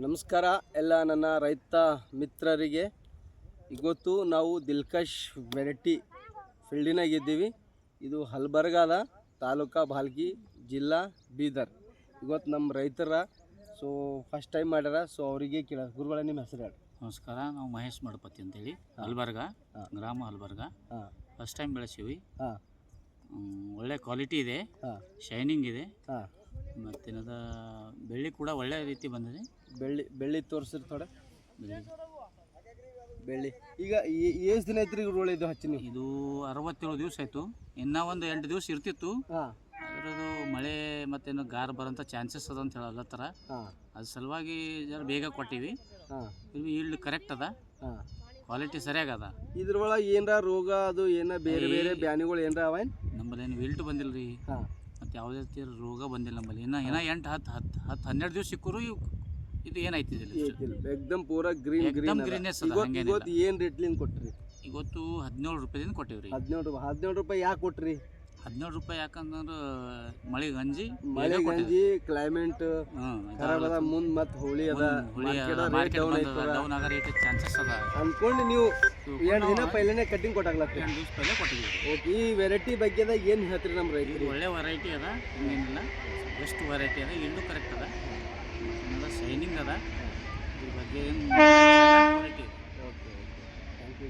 ನಮಸ್ಕಾರ ಎಲ್ಲ ನನ್ನ ರೈತ ಮಿತ್ರರಿಗೆ. ಇವತ್ತು ನಾವು ದಿಲ್ಕಶ್ ವೆರೈಟಿ ಫೀಲ್ಡಿನಾಗಿದ್ದೀವಿ. ಇದು ಹಲ್ಬರ್ಗಾದ ತಾಲೂಕಾ ಭಾಲ್ಕಿ ಜಿಲ್ಲಾ ಬೀದರ್. ಇವತ್ತು ನಮ್ಮ ರೈತರ ಫಸ್ಟ್ ಟೈಮ್ ಮಾಡ್ಯಾರ. ಅವರಿಗೆ ಕೇಳ ಗುರುಗಳ ನಿಮ್ಮ ಹೆಸರು ಹೇಳಿ. ನಮಸ್ಕಾರ, ನಾವು ಮಹೇಶ್ ಮಡಪತಿ ಅಂತೇಳಿ ಹಲ್ಬರ್ಗ ಗ್ರಾಮ ಹಲ್ಬರ್ಗ. First time ಬೆಳೆಸೀವಿ. ಒಳ್ಳೆ ಕ್ವಾಲಿಟಿ ಇದೆ, ಶೈನಿಂಗ್ ಇದೆ, ಮತ್ತೇನದ ಬೆಳ್ಳಿ ಕೂಡ ಒಳ್ಳೆ ರೀತಿ ಬಂದಿದೆ. ಬೆಳ್ಳಿ ತೋರಿಸ್ರಿ ಥೋಡೆ. ಬೆಳ್ಳಿ ಈಗ ಎಷ್ಟು ದಿನ ಐತ್ರಿ ಗುರುಗಳು ಇದು ಹಚ್ಚಿ? ಇದು 67 ದಿವಸ ಆಯಿತು. ಇನ್ನೂ ಒಂದು 8 ದಿವಸ ಇರ್ತಿತ್ತು. ಅದರದು ಮಳೆ ಮತ್ತೇನು ಗಾರ್ ಬರೋಂಥ ಚಾನ್ಸಸ್ ಅದ ಅಂತ ಹೇಳತ್ತರ. ಅದ್ರ ಸಲುವಾಗಿ ಜರ ಬೇಗ ಕೊಟ್ಟಿವಿ. ಈಲ್ಡ್ ಕರೆಕ್ಟ್ ಅದ, ಕ್ವಾಲಿಟಿ ಸರಿಯಾಗದ. ಇದ್ರೊಳಗೆ ಏನರ ರೋಗ ಅದು ಬೇರೆ ಬೇರೆ ಬ್ಯಾನಿಗಳು ಏನರ ಅವ? ನಮ್ಮಲ್ಲಿ ಏನು ವಿಲ್ಟ್ ಬಂದಿಲ್ಲ ರೀ, ಮತ್ತು ಯಾವುದೇ ರೀತಿ ರೋಗ ಬಂದಿಲ್ಲ ನಮ್ಮಲ್ಲಿ. ಇನ್ನೂ 8 10 12 ದಿವಸ ಸಿಕ್ಕರು ಇದು ಏನೈತಿ ಎಕ್ದಮ್ ಪೂರಾ ಗ್ರೀನ್ ಗ್ರೀನೆಸ್. ಇವತ್ತು ಏನು ರೇಟ್ಲಿಂದ ಕೊಟ್ರಿ? ಇವತ್ತು 17 ರೂಪಾಯಿದಿಂದ ಕೊಟ್ಟಿವ್ರಿ. 17 ರೂಪಾಯಿ ಯಾಕೆ ಕೊಟ್ರಿ? 17 ರೂಪಾಯಿ ಯಾಕಂದ್ರೆ ಮಳೆ ಗಂಜಿ ಕ್ಲೈಮೇಟ್ ಖರಾಬ್ ಅದ, ಮುಂದೆ ಮತ್ತೆ ಹೋಳಿ ಅದ, ಡೌನ್ ಆಗೋ ರೇಟ್ ಚಾನ್ಸಸ್ ಅದ ಅನ್ಕೊಂಡು ನೀವು 2 ದಿನ ಪೈಲನೆ ಕಟಿಂಗ್ ಕೊಟ್ಟಾಗ್ಲತ್ತಿ. 2 ದಿವಸ ಪೈಲೆ ಕೊಟ್ಟಿದ್ದೀವಿ. ಓಕೆ, ಈ ವೆರೈಟಿ ಬಗ್ಗೆದಾಗ ಏನು ಹೇಳ್ತೀರಿ ನಮ್ಮ ರೈತರು? ಒಳ್ಳೆ ವೆರೈಟಿ ಅದ, ಇನ್ನೇನಿಲ್ಲ, ಬೆಸ್ಟ್ ವೆರೈಟಿ ಅದ, ಇಲ್ಲೂ ಕರೆಕ್ಟ್ ಅದ, ಶೈನಿಂಗ್ ಅದ. ಇದ್ರ ಬಗ್ಗೆ ಏನು ಕ್ವಾಲಿಟಿ ಇದೆ. Okay, thank you.